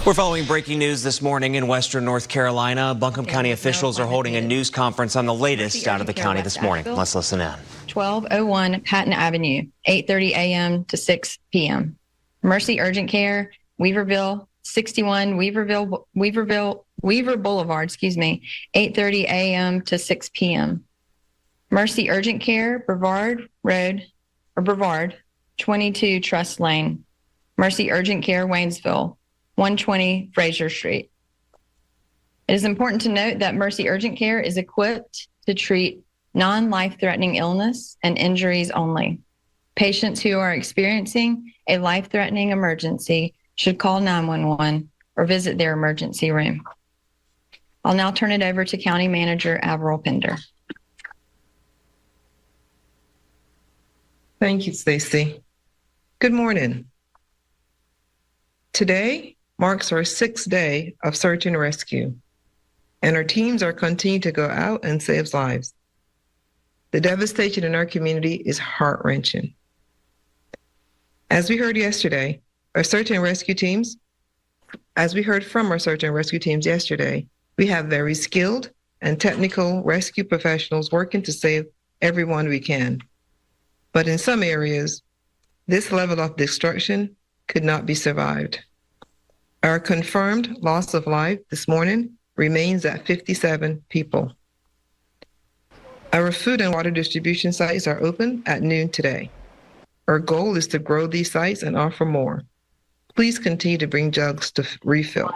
We're following breaking news this morning in western North Carolina. Buncombe County officials are holding a news conference on the latest out of the county this morning. Let's listen in. 1201 Patton Avenue, 8:30 a.m. to 6 p.m. Mercy Urgent Care, Weaverville, 61 Weaver Boulevard, 8:30 a.m. to 6 p.m. Mercy Urgent Care, Brevard, 22 Trust Lane. Mercy Urgent Care, Waynesville, 120 Fraser Street. It is important to note that Mercy Urgent Care is equipped to treat non-life-threatening illness and injuries only. Patients who are experiencing a life-threatening emergency should call 911 or visit their emergency room. I'll now turn it over to County Manager Avril Pender. Thank you, Stacy. Good morning. Today marks our 6th day of search and rescue, and our teams are continuing to go out and save lives. The devastation in our community is heart-wrenching. As we heard from our search and rescue teams yesterday, we have very skilled and technical rescue professionals working to save everyone we can. But in some areas, this level of destruction could not be survived. Our confirmed loss of life this morning remains at 57 people. Our food and water distribution sites are open at noon today. Our goal is to grow these sites and offer more. Please continue to bring jugs to refill.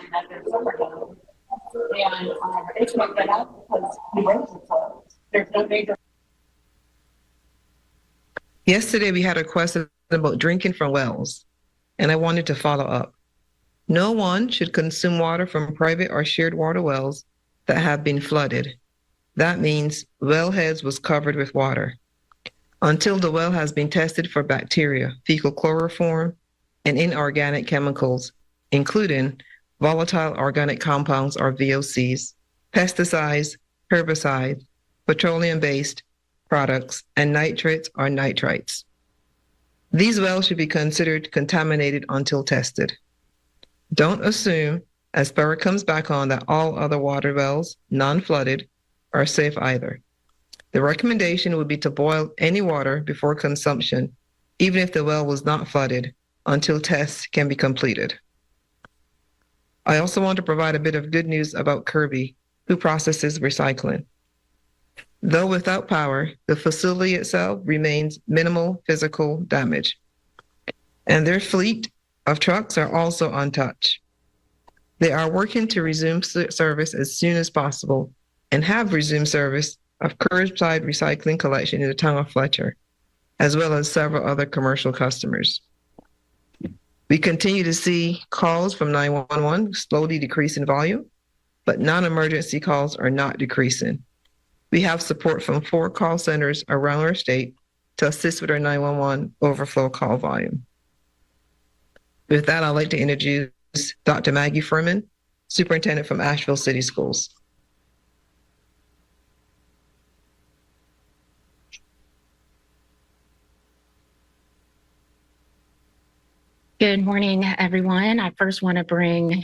Yesterday, we had a question about drinking from wells, and I wanted to follow up. No one should consume water from private or shared water wells that have been flooded. That means wellheads was covered with water. Until the well has been tested for bacteria, fecal chloroform, and inorganic chemicals, including volatile organic compounds or VOCs, pesticides, herbicides, petroleum-based products, and nitrates or nitrites. These wells should be considered contaminated until tested. Don't assume, as power comes back on, that all other water wells, non-flooded, are safe either. The recommendation would be to boil any water before consumption, even if the well was not flooded, until tests can be completed. I also want to provide a bit of good news about Kirby, who processes recycling. Though without power, the facility itself remains minimal physical damage, and their fleet of trucks are also untouched. They are working to resume service as soon as possible and have resumed service of curbside recycling collection in the town of Fletcher, as well as several other commercial customers. We continue to see calls from 911 slowly decrease in volume, but non-emergency calls are not decreasing. We have support from 4 call centers around our state to assist with our 911 overflow call volume. With that, I'd like to introduce Dr. Maggie Furman, Superintendent from Asheville City Schools. Good morning, everyone. I first want to bring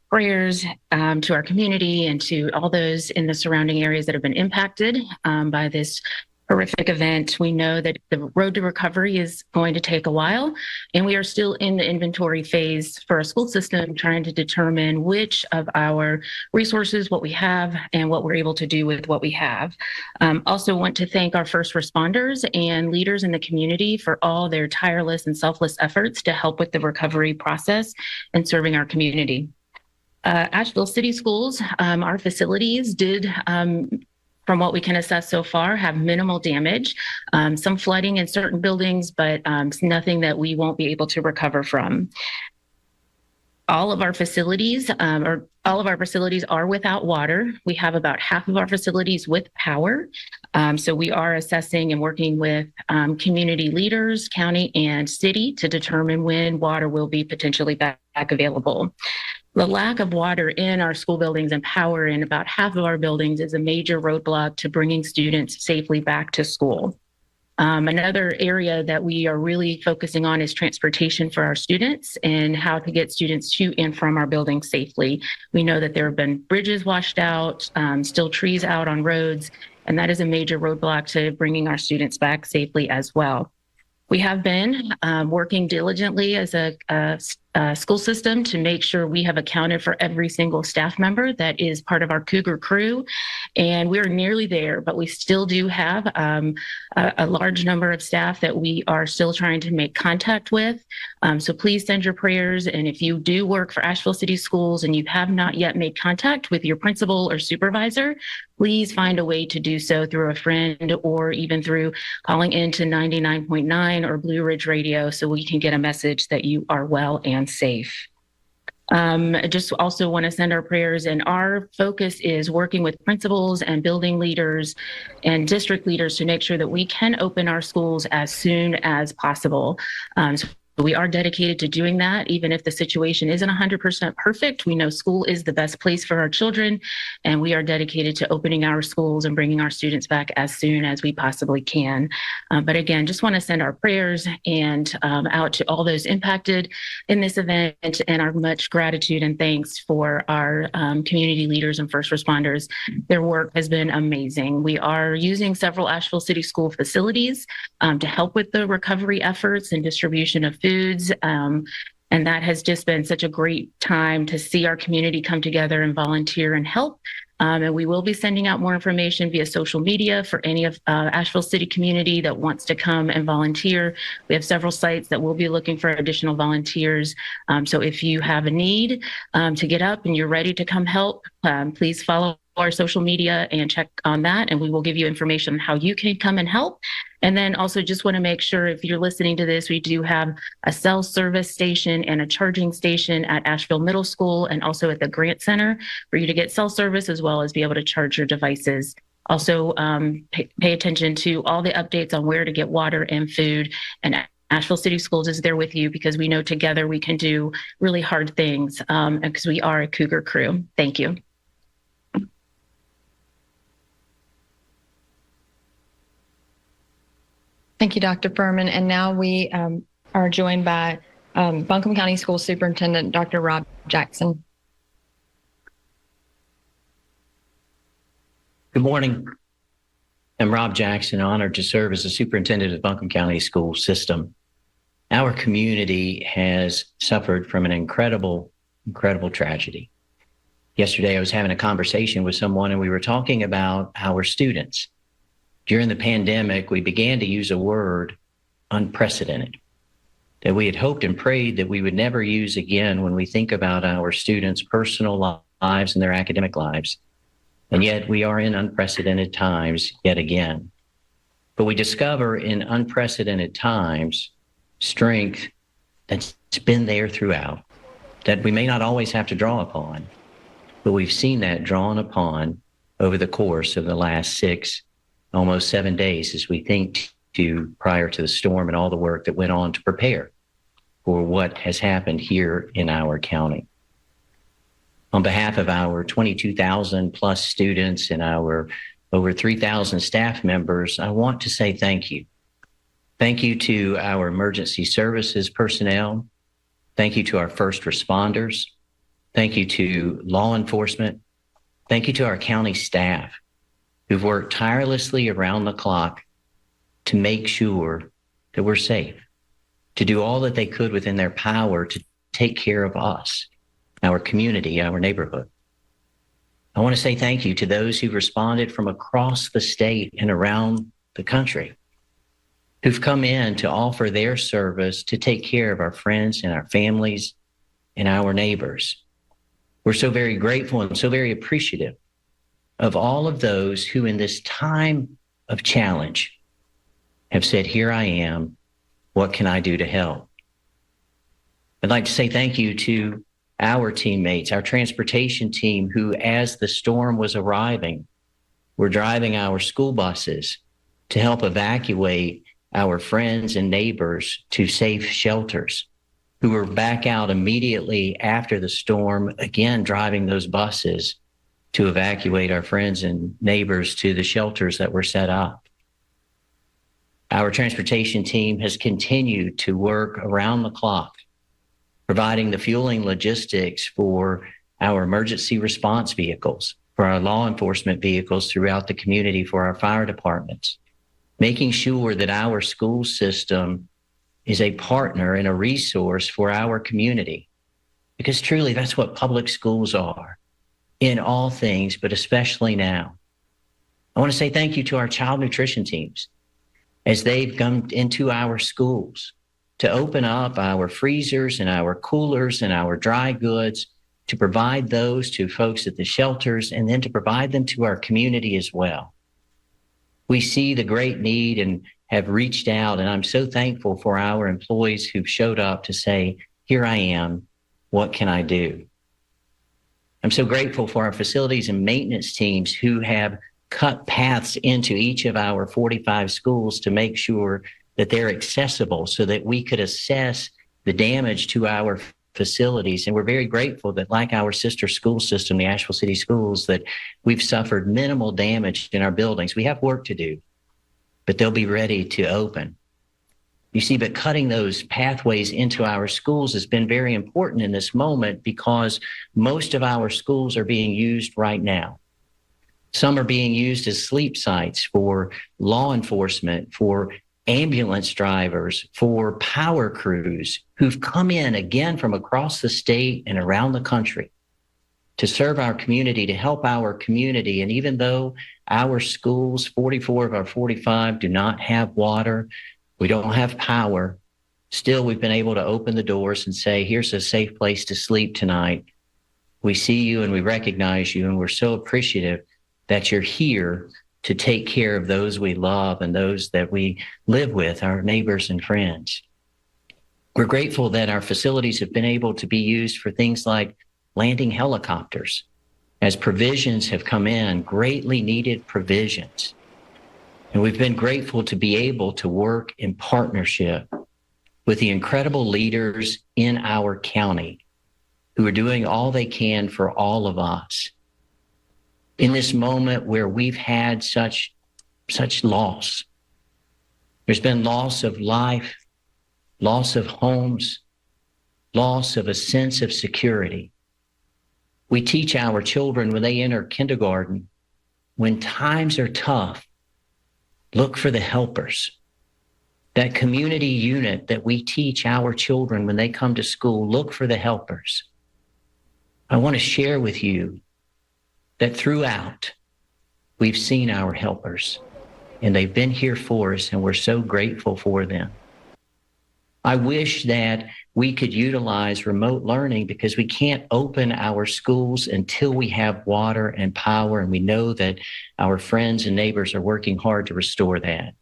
prayers to our community and to all those in the surrounding areas that have been impacted by this horrific event. We know that the road to recovery is going to take a while, and we are still in the inventory phase for our school system, trying to determine which of our resources, what we have, and what we're able to do with what we have. Also want to thank our first responders and leaders in the community for all their tireless and selfless efforts to help with the recovery process and serving our community. Asheville City Schools, our facilities did from what we can assess so far, have minimal damage, some flooding in certain buildings, but nothing that we won't be able to recover from. All of our facilities are without water. We have about half of our facilities with power. So we are assessing and working with community leaders, county and city, to determine when water will be potentially back available. The lack of water in our school buildings and power in about half of our buildings is a major roadblock to bringing students safely back to school. Another area that we are really focusing on is transportation for our students and how to get students to and from our buildings safely. We know that there have been bridges washed out, still trees out on roads, and that is a major roadblock to bringing our students back safely as well. We have been working diligently as a school system to make sure we have accounted for every single staff member that is part of our Cougar crew. And we're nearly there, but we still do have a large number of staff that we are still trying to make contact with. So please send your prayers. And if you do work for Asheville City Schools and you have not yet made contact with your principal or supervisor, please find a way to do so through a friend or even through calling into 99.9 or Blue Ridge Radio so we can get a message that you are well and safe. I just also want to send our prayers, and our focus is working with principals and building leaders and district leaders to make sure that we can open our schools as soon as possible. So we are dedicated to doing that, even if the situation isn't 100% perfect. We know school is the best place for our children, and we are dedicated to opening our schools and bringing our students back as soon as we possibly can. But again, just want to send our prayers and out to all those impacted in this event, and our much gratitude and thanks for our community leaders and first responders. Their work has been amazing. We are using several Asheville City School facilities to help with the recovery efforts and distribution of foods. And that has just been such a great time to see our community come together and volunteer and help. And we will be sending out more information via social media for any of Asheville City community that wants to come and volunteer. We have several sites that will be looking for additional volunteers. So if you have a need to get up and you're ready to come help, please follow our social media and check on that, and we will give you information on how you can come and help. And then also just want to make sure, if you're listening to this, we do have a cell service station and a charging station at Asheville Middle School and also at the Grant Center for you to get cell service as well as be able to charge your devices. Also, pay attention to all the updates on where to get water and food, and Asheville City Schools is there with you because we know together we can do really hard things because we are a Cougar crew. Thank you. Thank you, Dr. Furman. And now we are joined by Buncombe County School Superintendent, Dr. Rob Jackson. Good morning. I'm Rob Jackson, honored to serve as the superintendent of Buncombe County School System. Our community has suffered from an incredible tragedy. Yesterday, I was having a conversation with someone and we were talking about our students. During the pandemic, we began to use a word, unprecedented, that we had hoped and prayed that we would never use again when we think about our students' personal lives and their academic lives. And yet we are in unprecedented times yet again. But we discover in unprecedented times strength that's been there throughout, that we may not always have to draw upon, but we've seen that drawn upon over the course of the last almost 7 days as we think to prior to the storm and all the work that went on to prepare for what has happened here in our county. On behalf of our 22,000 plus students and our over 3,000 staff members, I want to say thank you. Thank you to our emergency services personnel. Thank you to our first responders. Thank you to law enforcement. Thank you to our county staff who've worked tirelessly around the clock to make sure that we're safe, to do all that they could within their power to take care of us, our community, our neighborhood. I want to say thank you to those who've responded from across the state and around the country, who've come in to offer their service to take care of our friends and our families and our neighbors. We're so very grateful and so very appreciative of all of those who in this time of challenge have said, here I am, what can I do to help? I'd like to say thank you to our teammates, our transportation team, who as the storm was arriving, were driving our school buses to help evacuate our friends and neighbors to safe shelters, who were back out immediately after the storm, again, driving those buses to evacuate our friends and neighbors to the shelters that were set up. Our transportation team has continued to work around the clock, providing the fueling logistics for our emergency response vehicles, for our law enforcement vehicles throughout the community, for our fire departments, making sure that our school system is a partner and a resource for our community. Because truly, that's what public schools are in all things, but especially now. I want to say thank you to our child nutrition teams as they've come into our schools to open up our freezers and our coolers and our dry goods, to provide those to folks at the shelters, and then to provide them to our community as well. We see the great need and have reached out, and I'm so thankful for our employees who've showed up to say, here I am, what can I do? I'm so grateful for our facilities and maintenance teams who have cut paths into each of our 45 schools to make sure that they're accessible so that we could assess the damage to our facilities. And we're very grateful that, like our sister school system, the Asheville City Schools, that we've suffered minimal damage in our buildings. We have work to do, but they'll be ready to open. You see, but cutting those pathways into our schools has been very important in this moment, because most of our schools are being used right now. Some are being used as sleep sites for law enforcement, for ambulance drivers, for power crews who've come in again from across the state and around the country to serve our community, to help our community. And even though our schools, 44 of our 45, do not have water, we don't have power, still we've been able to open the doors and say, here's a safe place to sleep tonight. We see you and we recognize you, and we're so appreciative that you're here to take care of those we love and those that we live with, our neighbors and friends. We're grateful that our facilities have been able to be used for things like landing helicopters, as provisions have come in, greatly needed provisions. And we've been grateful to be able to work in partnership with the incredible leaders in our county who are doing all they can for all of us. In this moment where we've had such loss, there's been loss of life, loss of homes, loss of a sense of security. We teach our children when they enter kindergarten, when times are tough, look for the helpers. That community unit that we teach our children when they come to school, look for the helpers. I want to share with you that throughout, we've seen our helpers, and they've been here for us, and we're so grateful for them. I wish that we could utilize remote learning, because we can't open our schools until we have water and power, and we know that our friends and neighbors are working hard to restore that.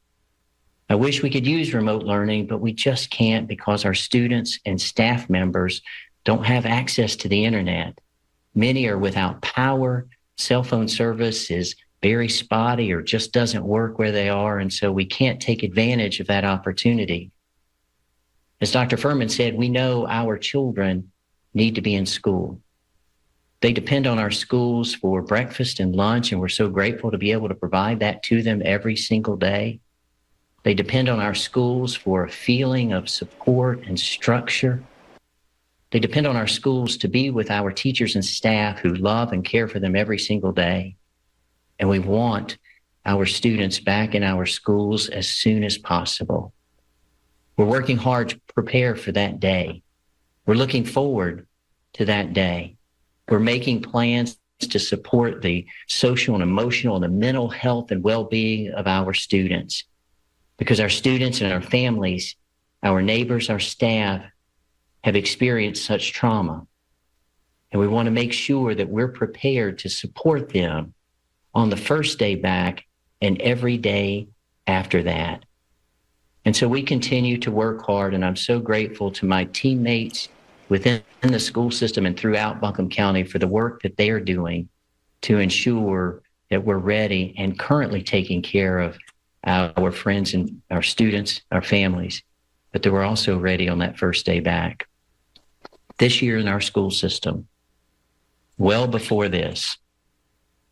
I wish we could use remote learning, but we just can't, because our students and staff members don't have access to the internet. Many are without power. Cell phone service is very spotty or just doesn't work where they are, and so we can't take advantage of that opportunity. As Dr. Furman said, we know our children need to be in school. They depend on our schools for breakfast and lunch, and we're so grateful to be able to provide that to them every single day. They depend on our schools for a feeling of support and structure. They depend on our schools to be with our teachers and staff who love and care for them every single day. And we want our students back in our schools as soon as possible. We're working hard to prepare for that day. We're looking forward to that day. We're making plans to support the social and emotional and the mental health and well-being of our students, because our students and our families, our neighbors, our staff have experienced such trauma. And we want to make sure that we're prepared to support them on the first day back and every day after that. And so we continue to work hard, and I'm so grateful to my teammates within the school system and throughout Buncombe County for the work that they are doing to ensure that we're ready and currently taking care of our friends and our students, our families, but that we're also ready on that first day back. This year in our school system, well before this,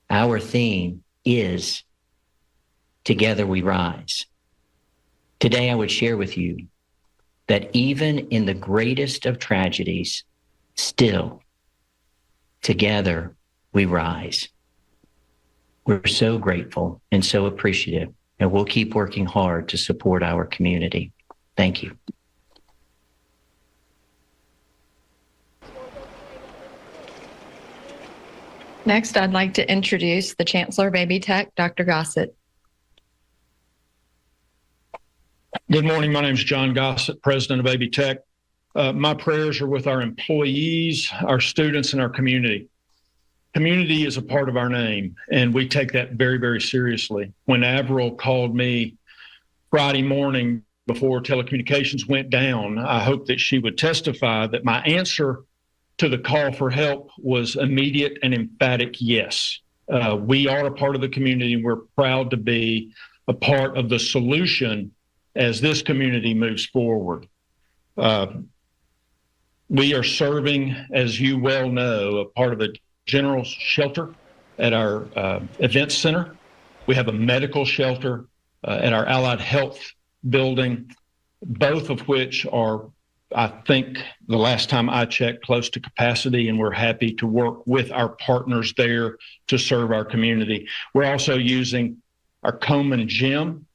our theme is Together We Rise. Today, I would share with you that even in the greatest of tragedies, still, together we rise. We're so grateful and so appreciative, and we'll keep working hard to support our community. Thank you. Next, I'd like to introduce the Chancellor of Baby Tech, Dr. Gossett. Good morning. My name is John Gossett, President of Baby Tech. My prayers are with our employees, our students, and our community. Community is a part of our name, and we take that very, very seriously. When Avril called me Friday morning before telecommunications went down, I hope that she would testify that my answer to the call for help was immediate and emphatic yes. We are a part of the community, and we're proud to be a part of the solution as this community moves forward. We are serving, as you well know, a part of a general shelter at our event center. We have a medical shelter at our allied health building, both of which are, I think, the last time I checked, close to capacity, and we're happy to work with our partners there to serve our community. We're also using our Coleman gym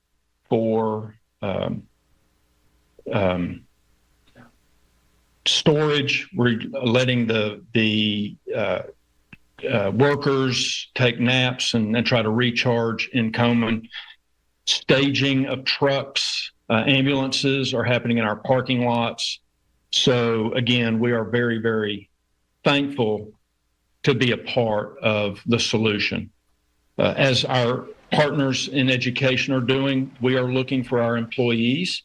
for storage. We're letting the workers take naps and try to recharge in Coleman. Staging of trucks, ambulances are happening in our parking lots. So again, we are very, very thankful to be a part of the solution. As our partners in education are doing, we are looking for our employees.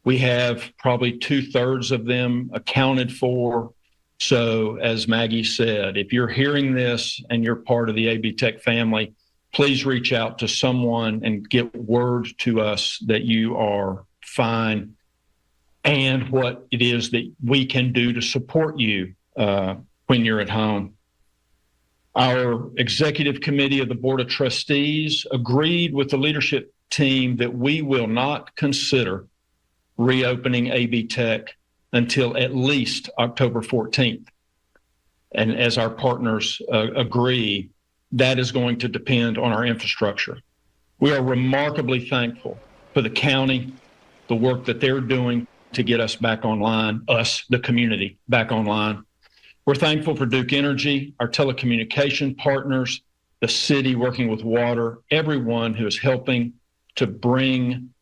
We have probably 2/3 of them accounted for. So as Maggie said, if you're hearing this and you're part of the AB Tech family, please reach out to someone and get word to us that you are fine and what it is that we can do to support you when you're at home. Our executive committee of the Board of Trustees agreed with the leadership team that we will not consider reopening AB Tech until at least October 14th. And as our partners agree, that is going to depend on our infrastructure. We are remarkably thankful for the county, the work that they're doing to get us back online, us, the community, back online. We're thankful for Duke Energy, our telecommunication partners, the city working with water, everyone who is helping to bring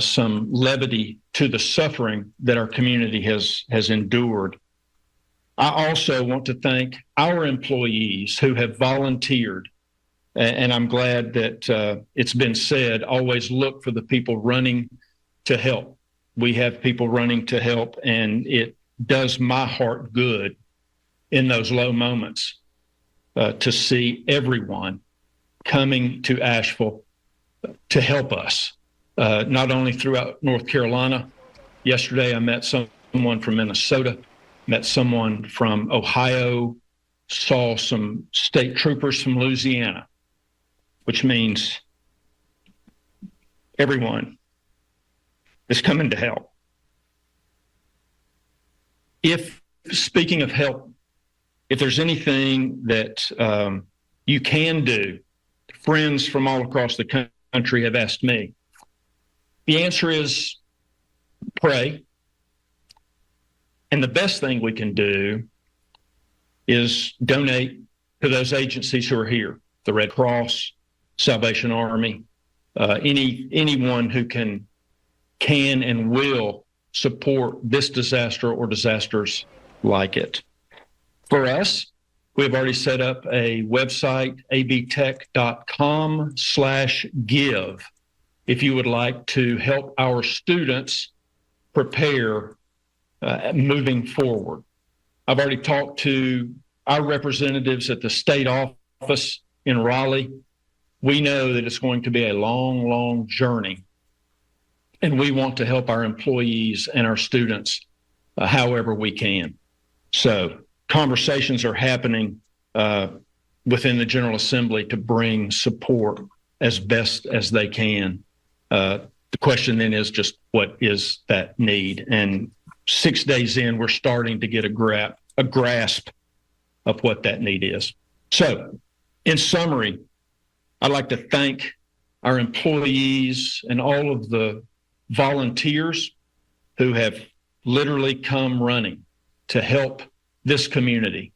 some levity to the suffering that our community has endured. I also want to thank our employees who have volunteered, and I'm glad that it's been said, always look for the people running to help. We have people running to help, and it does my heart good in those low moments to see everyone coming to Asheville to help us, not only throughout North Carolina. Yesterday, I met someone from Minnesota, met someone from Ohio, saw some state troopers from Louisiana, which means everyone is coming to help. If, speaking of help, if there's anything that you can do, friends from all across the country have asked me. The answer is pray. And the best thing we can do is donate to those agencies who are here, the Red Cross, Salvation Army, anyone who can and will support this disaster or disasters like it. For us, we have already set up a website, abtech.com/give, if you would like to help our students prepare moving forward. I've already talked to our representatives at the state office in Raleigh. We know that it's going to be a long, long journey, and we want to help our employees and our students however we can. So conversations are happening within the General Assembly to bring support as best as they can. The The question then is just what is that need? And 6 days in, we're starting to get a grasp of what that need is. So, in summary, I'd like to thank our employees and all of the volunteers who have literally come running to help this community.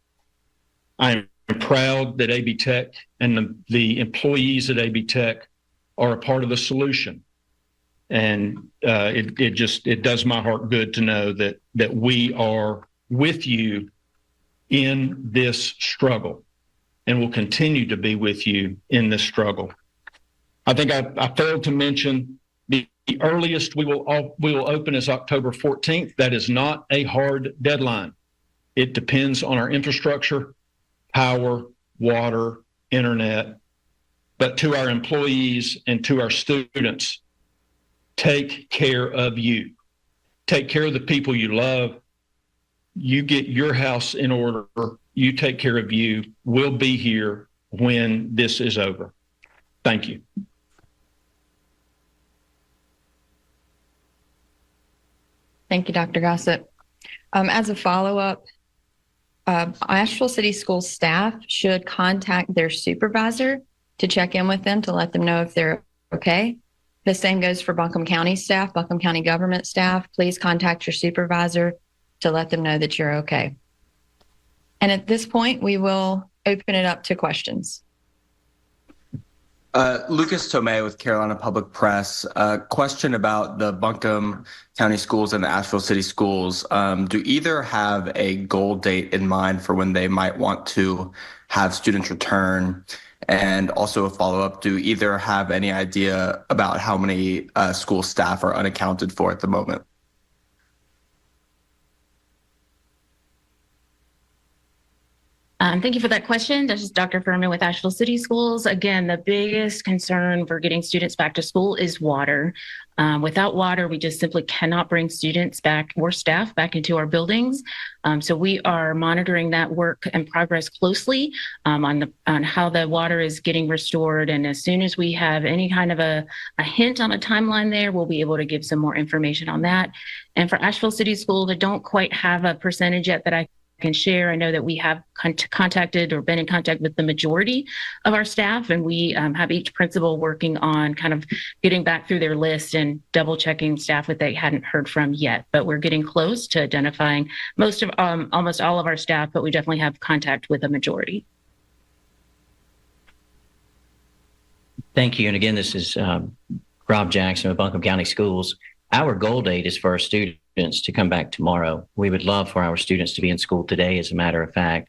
I am proud that AB Tech and the employees at AB Tech are a part of the solution. And it does my heart good to know that we are with you in this struggle and will continue to be with you in this struggle. I think I failed to mention the earliest we will open is October 14th. That is not a hard deadline. It depends on our infrastructure, power, water, internet. But to our employees and to our students, take care of you. Take care of the people you love. You get your house in order. You take care of you. We'll be here when this is over. Thank you. Thank you, Dr. Gossett. As a follow-up, Asheville City Schools staff should contact their supervisor to check in with them to let them know if they're okay. The same goes for Buncombe County staff, Buncombe County government staff. Please contact your supervisor to let them know that you're okay. And at this point, we will open it up to questions. Lucas Tomei with Carolina Public Press. Question about the Buncombe County Schools and the Asheville City Schools. Do either have a goal date in mind for when they might want to have students return? And also a follow-up, do either have any idea about how many school staff are unaccounted for at the moment? Thank you for that question. This is Dr. Furman with Asheville City Schools. Again, the biggest concern for getting students back to school is water. Without water, we just simply cannot bring students back or staff back into our buildings. So we are monitoring that work and progress closely on how the water is getting restored. And as soon as we have any kind of a hint on a timeline there, we'll be able to give some more information on that. And for Asheville City Schools, I don't quite have a percentage yet that I can share. I know that we have contacted or been in contact with the majority of our staff, and we have each principal working on kind of getting back through their list and double checking staff that they hadn't heard from yet. But we're getting close to identifying most of almost all of our staff, but we definitely have contact with a majority. Thank you. And again, this is Rob Jackson with Buncombe County Schools. Our goal date is for our students to come back tomorrow. We would love for our students to be in school today, as a matter of fact.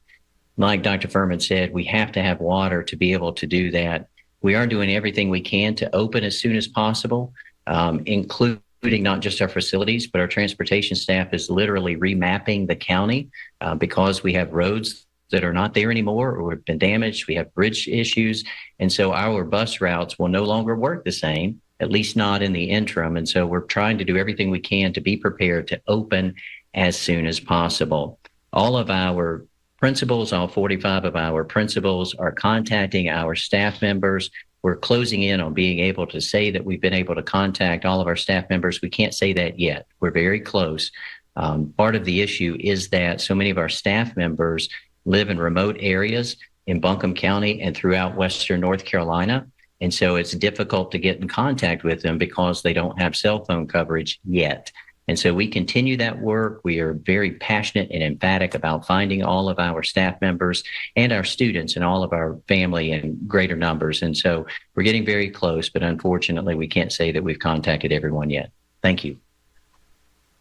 Like Dr. Furman said, we have to have water to be able to do that. We are doing everything we can to open as soon as possible, including not just our facilities, but our transportation staff is literally remapping the county because we have roads that are not there anymore or have been damaged. We have bridge issues. And so our bus routes will no longer work the same, at least not in the interim. And so we're trying to do everything we can to be prepared to open as soon as possible. All of our principals, all 45 of our principals are contacting our staff members. We're closing in on being able to say that we've been able to contact all of our staff members. We can't say that yet. We're very close. Part of the issue is that so many of our staff members live in remote areas in Buncombe County and throughout Western North Carolina. And so it's difficult to get in contact with them because they don't have cell phone coverage yet. And so we continue that work. We are very passionate and emphatic about finding all of our staff members and our students and all of our family in greater numbers. And so we're getting very close, but unfortunately, we can't say that we've contacted everyone yet. Thank you.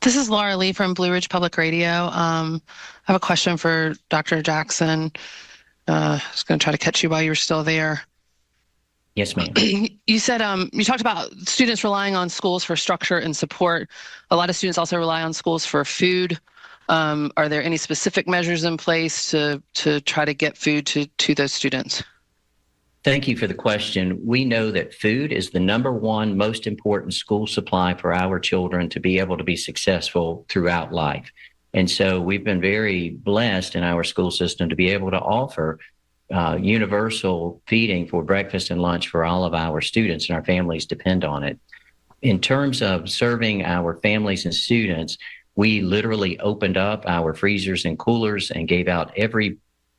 This is Laura Lee from Blue Ridge Public Radio. I have a question for Dr. Jackson. I was going to try to catch you while you were still there. Yes, ma'am. You said you talked about students relying on schools for structure and support. A lot of students also rely on schools for food. Are there any specific measures in place to try to get food to those students? Thank you for the question. We know that food is the number one most important school supply for our children to be able to be successful throughout life. And so we've been very blessed in our school system to be able to offer universal feeding for breakfast and lunch for all of our students, and our families depend on it. In terms of serving our families and students, we literally opened up our freezers and coolers and gave out every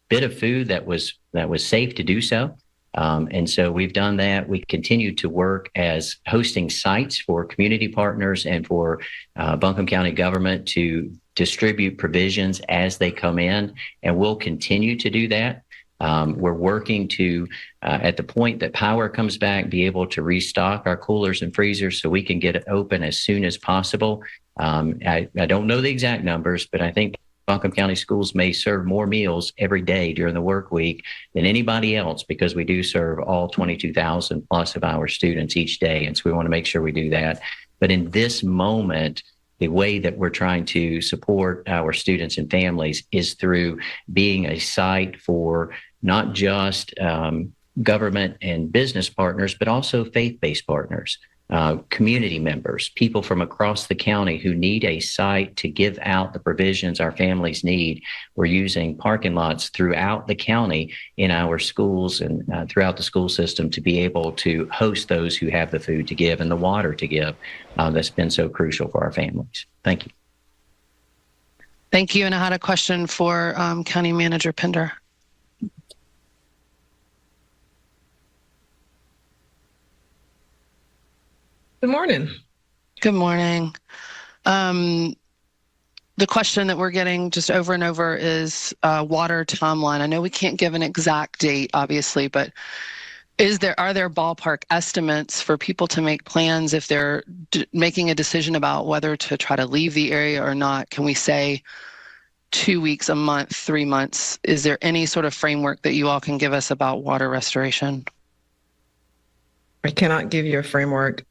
bit of food that was safe to do so. And so we've done that. We continue to work as hosting sites for community partners and for Buncombe County government to distribute provisions as they come in, and we'll continue to do that. We're working to, at the point that power comes back, be able to restock our coolers and freezers so we can get it open as soon as possible. I don't know the exact numbers, but I think Buncombe County Schools may serve more meals every day during the work week than anybody else, because we do serve all 22,000 plus of our students each day. And so we want to make sure we do that. But in this moment, the way that we're trying to support our students and families is through being a site for not just government and business partners, but also faith-based partners, community members, people from across the county who need a site to give out the provisions our families need. We're using parking lots throughout the county in our schools and throughout the school system to be able to host those who have the food to give and the water to give. That's been so crucial for our families. Thank you. Thank you. And I had a question for County Manager Pender. Good morning. Good morning. The question that we're getting just over and over is water timeline. I know we can't give an exact date, obviously, but are there ballpark estimates for people to make plans if they're making a decision about whether to try to leave the area or not? Can we say 2 weeks, a month, 3 months? Is there any sort of framework that you all can give us about water restoration? I cannot give you a framework.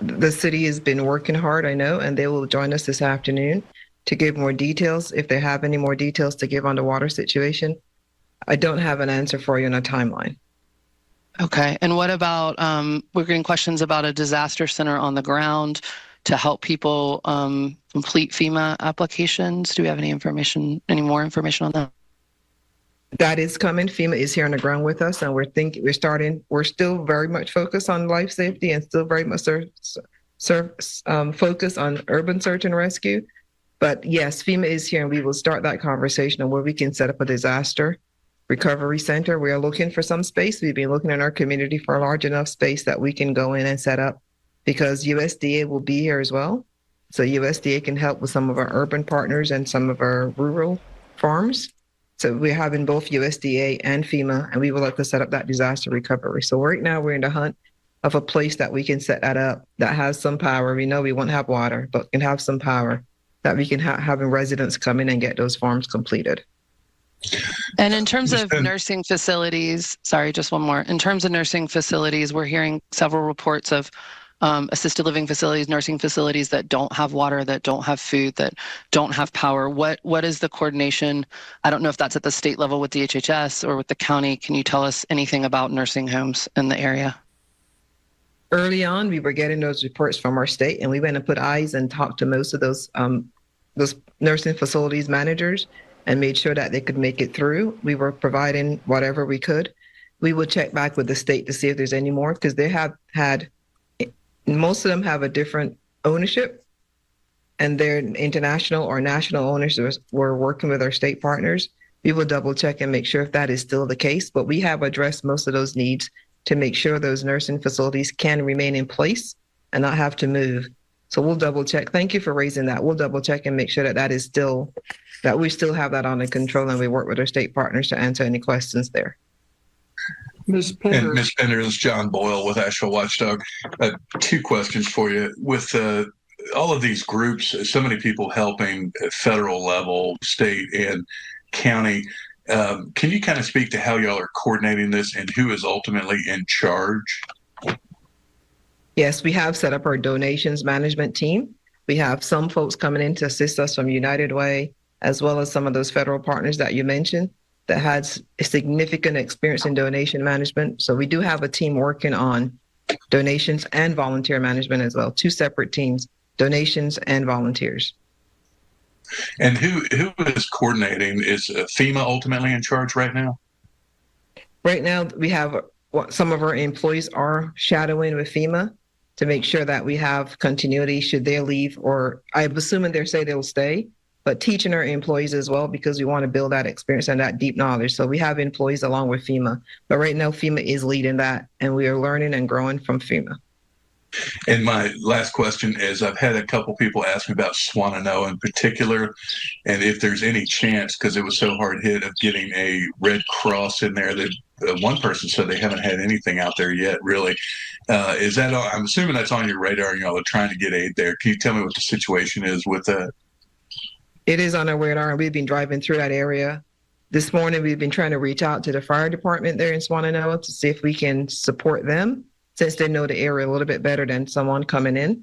The city has been working hard, I know, and they will join us this afternoon to give more details if they have any more details to give on the water situation. I don't have an answer for you on a timeline. Okay. And what about, we're getting questions about a disaster center on the ground to help people complete FEMA applications. Do we have any more information on that? That is coming. FEMA is here on the ground with us, and we're still very much focused on life safety and still very much focused on urban search and rescue. But yes, FEMA is here, and we will start that conversation on where we can set up a disaster recovery center. We are looking for some space. We've been looking in our community for a large enough space that we can go in and set up, because USDA will be here as well. So USDA can help with some of our urban partners and some of our rural farms. So we're having both USDA and FEMA, and we would like to set up that disaster recovery. So right now we're in the hunt of a place that we can set that up that has some power. We know we won't have water, but can have some power that we can having residents come in and get those farms completed. And in terms of nursing facilities, sorry, just one more. In terms of nursing facilities, we're hearing several reports of assisted living facilities, nursing facilities that don't have water, that don't have food, that don't have power. What is the coordination? I don't know if that's at the state level with DHHS or with the county. Can you tell us anything about nursing homes in the area? Early on, we were getting those reports from our state, and we went and put eyes and talked to most of those nursing facilities managers and made sure that they could make it through. We were providing whatever we could. We will check back with the state to see if there's any more, because they have had, most of them have a different ownership, and they're international or national owners. We're working with our state partners. We will double check and make sure if that is still the case, but we have addressed most of those needs to make sure those nursing facilities can remain in place and not have to move. So we'll double check. Thank you for raising that. We'll double check and make sure that we still have that under control, and we work with our state partners to answer any questions there. Ms. Pender, this is John Boyle with Asheville Watchdog. 2 questions for you. With all of these groups, so many people helping at federal level, state and county, can you kind of speak to how y'all are coordinating this and who is ultimately in charge? Yes, we have set up our donations management team. We have some folks coming in to assist us from United Way, as well as some of those federal partners that you mentioned that has a significant experience in donation management. So we do have a team working on donations and volunteer management as well, 2 separate teams, donations and volunteers. And who is coordinating? Is FEMA ultimately in charge right now? Right now, we have some of our employees are shadowing with FEMA. to make sure that we have continuity should they leave, or I'm assuming they say they'll stay, but teaching our employees as well, because we want to build that experience and that deep knowledge. So we have employees along with FEMA, but right now FEMA is leading that, and we are learning and growing from FEMA. And my last question is, I've had a couple people ask me about Swannanoa in particular, and if there's any chance, because it was so hard hit, of getting a Red Cross in there. That one person said they haven't had anything out there yet, really. Is that, I'm assuming that's on your radar and y'all are trying to get aid there. Can you tell me what the situation is with that? It is on our radar, and we've been driving through that area. This morning, we've been trying to reach out to the fire department there in Swannanoa to see if we can support them, since they know the area a little bit better than someone coming in.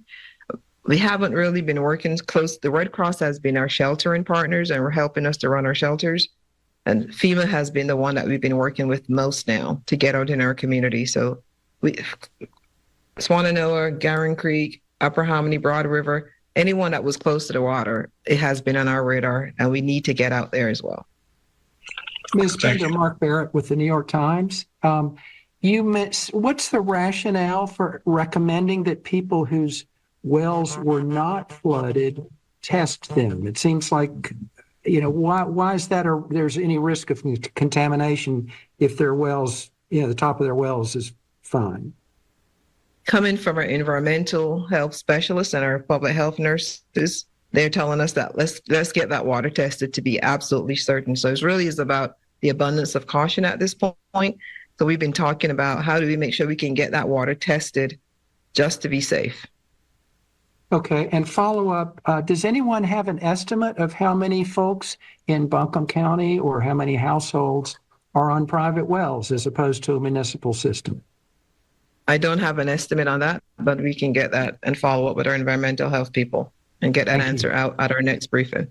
We haven't really been working close. The Red Cross has been our sheltering partners, and we're helping us to run our shelters. And FEMA has been the one that we've been working with most now to get out in our community. So Swannanoa, Garin Creek, Upper Hominy, Broad River, anyone that was close to the water, it has been on our radar, and we need to get out there as well. Ms. Pender, Mark Barrett with the New York Times. What's the rationale for recommending that people whose wells were not flooded test them? It seems like, why is that, or there's any risk of contamination if their wells, the top of their wells is fine? Coming from our environmental health specialists and our public health nurses, they're telling us that let's get that water tested to be absolutely certain. So it really is about the abundance of caution at this point. So we've been talking about how do we make sure we can get that water tested just to be safe. Okay, and follow up, does anyone have an estimate of how many folks in Buncombe County or how many households are on private wells as opposed to a municipal system? I don't have an estimate on that, but we can get that and follow up with our environmental health people and get that answer out at our next briefing.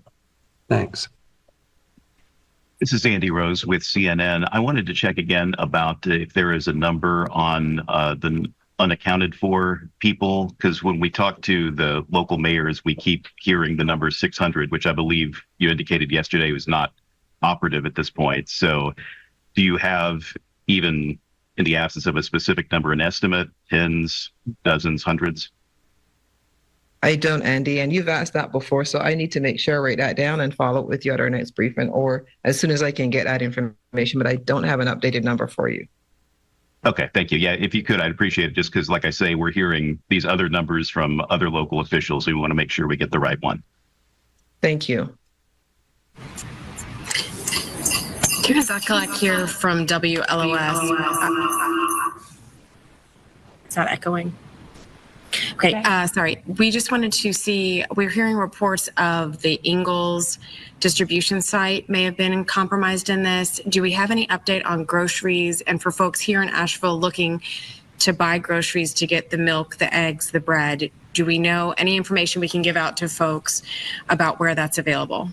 Thanks. This is Andy Rose with CNN. I wanted to check again about if there is a number on the unaccounted for people, because when we talk to the local mayors, we keep hearing the number 600, which I believe you indicated yesterday was not operative at this point. So do you have, even in the absence of a specific number, an estimate, tens, dozens, hundreds? I don't, Andy, and you've asked that before, so I need to make sure I write that down and follow up with you at our next briefing, or as soon as I can get that information, but I don't have an updated number for you. Okay, thank you. Yeah, if you could, I'd appreciate it, just because, like I say, we're hearing these other numbers from other local officials. We want to make sure we get the right one. Thank you. Zach here from WLOS. Is that echoing? Okay, sorry. We just wanted to see, we're hearing reports of the Ingalls distribution site may have been compromised in this. Do we have any update on groceries? And for folks here in Asheville looking to buy groceries to get the milk, the eggs, the bread, do we know any information we can give out to folks about where that's available?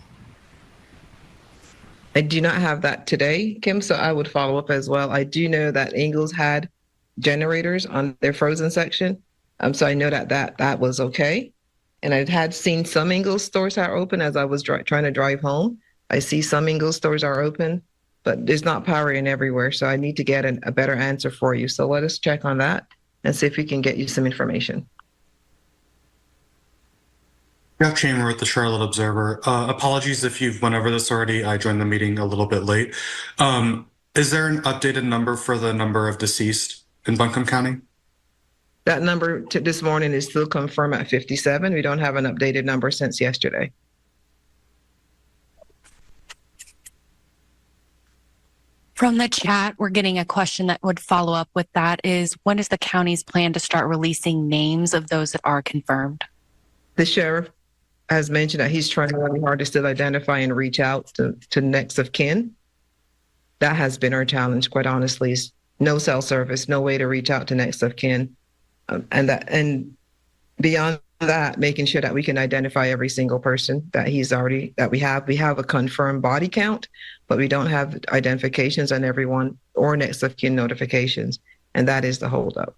I do not have that today, Kim, so I would follow up as well. I do know that Ingalls had generators on their frozen section. So I know that was okay. And I had seen some Ingalls stores are open as I was trying to drive home. I see some Ingalls stores are open, but there's not power in everywhere. So I need to get a better answer for you. So let us check on that and see if we can get you some information. Jeff Chamber with the Charlotte Observer. Apologies if you've went over this already. I joined the meeting a little bit late. Is there an updated number for the number of deceased in Buncombe County? That number this morning is still confirmed at 57. We don't have an updated number since yesterday. From the chat, we're getting a question that would follow up with that is, when is the county's plan to start releasing names of those that are confirmed? The sheriff has mentioned that he's trying really hard to still identify and reach out to next of kin. That has been our challenge, quite honestly, is no cell service, no way to reach out to next of kin. And beyond that, making sure that we can identify every single person that we have. We have a confirmed body count, but we don't have identifications on everyone or next of kin notifications. And that is the holdup.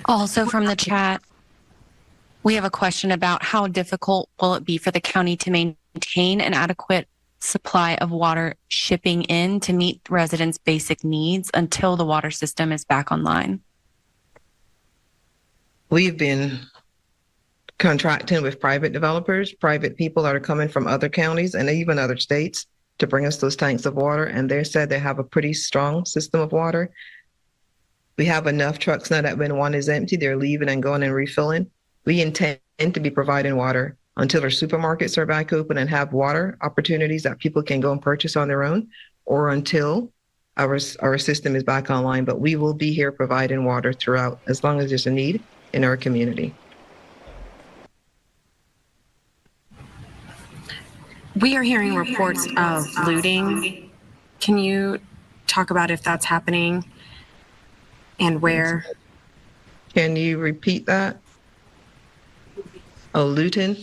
Also from the chat, we have a question about how difficult will it be for the county to maintain an adequate supply of water shipping in to meet residents' basic needs until the water system is back online? We've been contracting with private developers, private people that are coming from other counties and even other states to bring us those tanks of water. And they said they have a pretty strong system of water. We have enough trucks now that when one is empty, they're leaving and going and refilling. We intend to be providing water until our supermarkets are back open and have water opportunities that people can go and purchase on their own, or until our system is back online. But we will be here providing water throughout as long as there's a need in our community. We are hearing reports of looting. Can you talk about if that's happening and where? Can you repeat that? Oh, looting?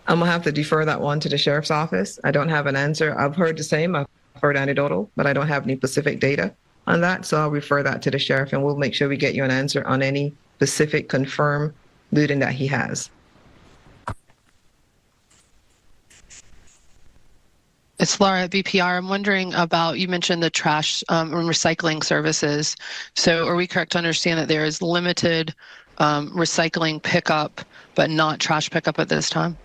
I'm gonna have to defer that one to the sheriff's office. I don't have an answer. I've heard the same. I've heard anecdotal, but I don't have any specific data on that. So I'll refer that to the sheriff and we'll make sure we get you an answer on any specific confirmed looting that he has. It's Laura at BPR. I'm wondering about, you mentioned the trash and recycling services. So are we correct to understand that there is limited recycling pickup, but not trash pickup at this time?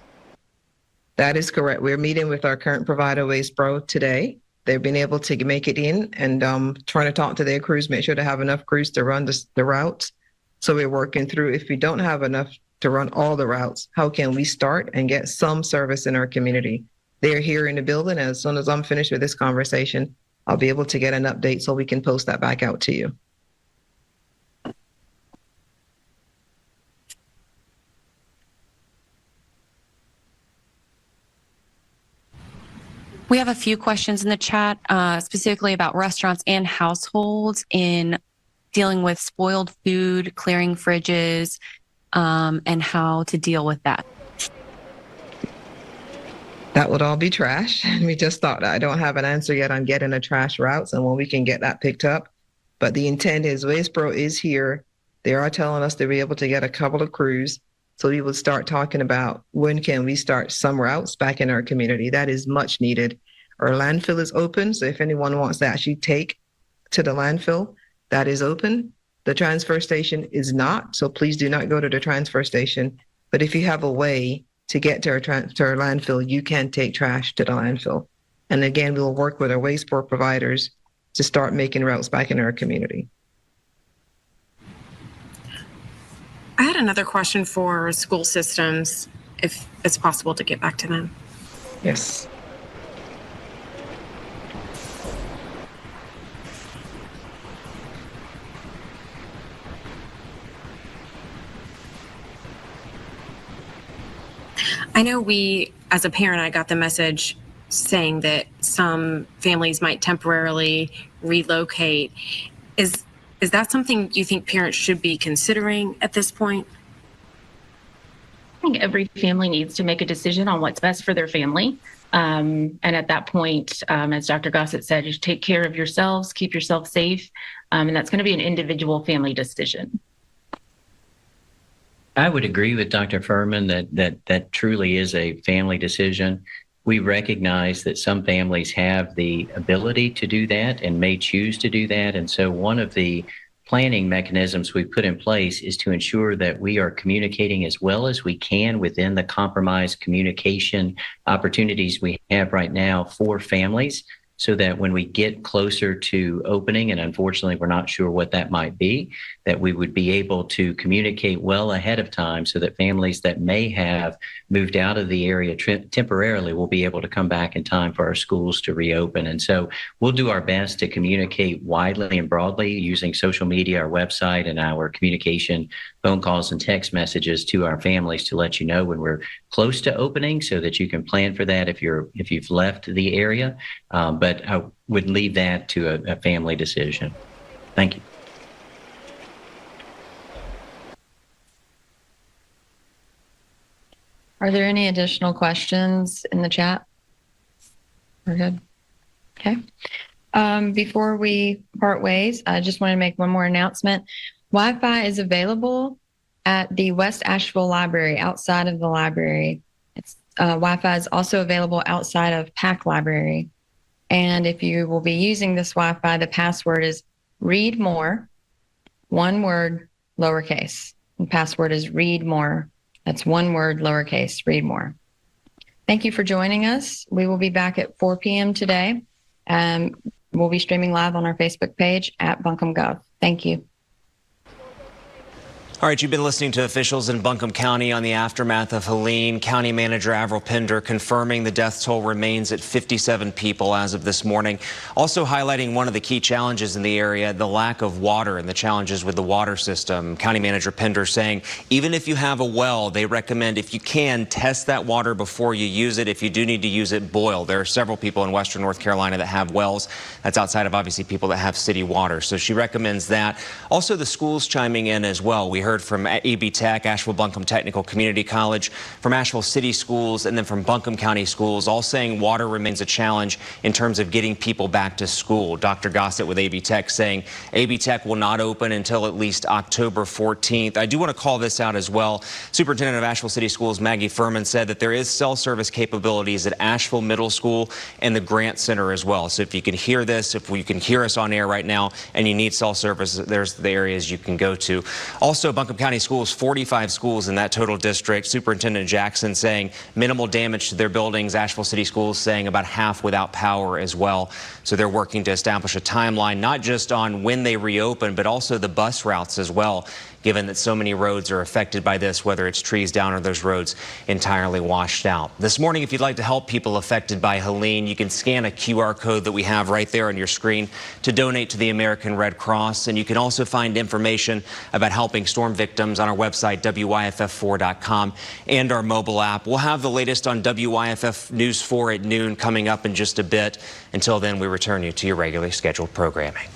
That is correct. We're meeting with our current provider, GWES-Pro, today. They've been able to make it in and trying to talk to their crews, make sure they have enough crews to run the routes. So we're working through, if we don't have enough to run all the routes, how can we start and get some service in our community? They're here in the building. As soon as I'm finished with this conversation, I'll be able to get an update so we can post that back out to you. We have a few questions in the chat, specifically about restaurants and households in dealing with spoiled food, clearing fridges, and how to deal with that. That would all be trash. We just thought that I don't have an answer yet on getting the trash routes and when we can get that picked up. But the intent is GWES-Pro is here. They are telling us to be able to get a couple of crews. So we will start talking about when can we start some routes back in our community. That is much needed. Our landfill is open. So if anyone wants to actually take to the landfill, that is open. The transfer station is not. So please do not go to the transfer station. But if you have a way to get to our landfill, you can take trash to the landfill. And again, we'll work with our GWES-Pro providers to start making routes back in our community. I had another question for school systems, if it's possible to get back to them. Yes. I know as a parent, I got the message saying that some families might temporarily relocate. Is that something you think parents should be considering at this point? I think every family needs to make a decision on what's best for their family. And at that point, as Dr. Gossett said, you take care of yourselves, keep yourself safe. And that's going to be an individual family decision. I would agree with Dr. Furman that truly is a family decision. We recognize that some families have the ability to do that and may choose to do that. And so one of the planning mechanisms we put in place is to ensure that we are communicating as well as we can within the compromised communication opportunities we have right now for families, so that when we get closer to opening, and unfortunately we're not sure what that might be, that we would be able to communicate well ahead of time so that families that may have moved out of the area temporarily will be able to come back in time for our schools to reopen. And so we'll do our best to communicate widely and broadly using social media, our website, and our communication, phone calls and text messages to our families to let you know when we're close to opening so that you can plan for that if you've left the area. But I would leave that to a family decision. Thank you. Are there any additional questions in the chat? We're good. Okay. Before we part ways, I just want to make one more announcement. Wi-Fi is available at the West Asheville Library, outside of the library. It's Wi-Fi is also available outside of PAC Library. And if you will be using this Wi-Fi, the password is read more, one word, lowercase. The password is read more. That's one word, lowercase, read more. Thank you for joining us. We will be back at 4 p.m. today. We'll be streaming live on our Facebook page at Buncombe Gov. Thank you. All right, you've been listening to officials in Buncombe County on the aftermath of Helene. County Manager Avril Pender confirming the death toll remains at 57 people as of this morning. Also highlighting one of the key challenges in the area, the lack of water and the challenges with the water system. County Manager Pender saying even if you have a well, they recommend if you can test that water before you use it. If you do need to use it, boil. There are several people in Western North Carolina that have wells. That's outside of obviously people that have city water. So she recommends that. Also the schools chiming in as well. We heard from AB Tech, Asheville Buncombe Technical Community College, from Asheville City Schools, and then from Buncombe County Schools, all saying water remains a challenge in terms of getting people back to school. Dr. Gossett with AB Tech saying AB Tech will not open until at least October 14th. I do want to call this out as well. Superintendent of Asheville City Schools, Maggie Furman, said that there is cell service capabilities at Asheville Middle School and the Grant Center as well. So if you can hear this, if you can hear us on air right now and you need cell service, there's the areas you can go to. Also, Buncombe County Schools, 45 schools in that total district. Superintendent Jackson saying minimal damage to their buildings. Asheville City Schools saying about half without power as well. So they're working to establish a timeline, not just on when they reopen, but also the bus routes as well, given that so many roads are affected by this, whether it's trees down or those roads entirely washed out. This morning, if you'd like to help people affected by Helene, you can scan a QR code that we have right there on your screen to donate to the American Red Cross. And you can also find information about helping storm victims on our website, WYFF4.com, and our mobile app. We'll have the latest on WYFF News 4 at noon coming up in just a bit. Until then, we return you to your regularly scheduled programming.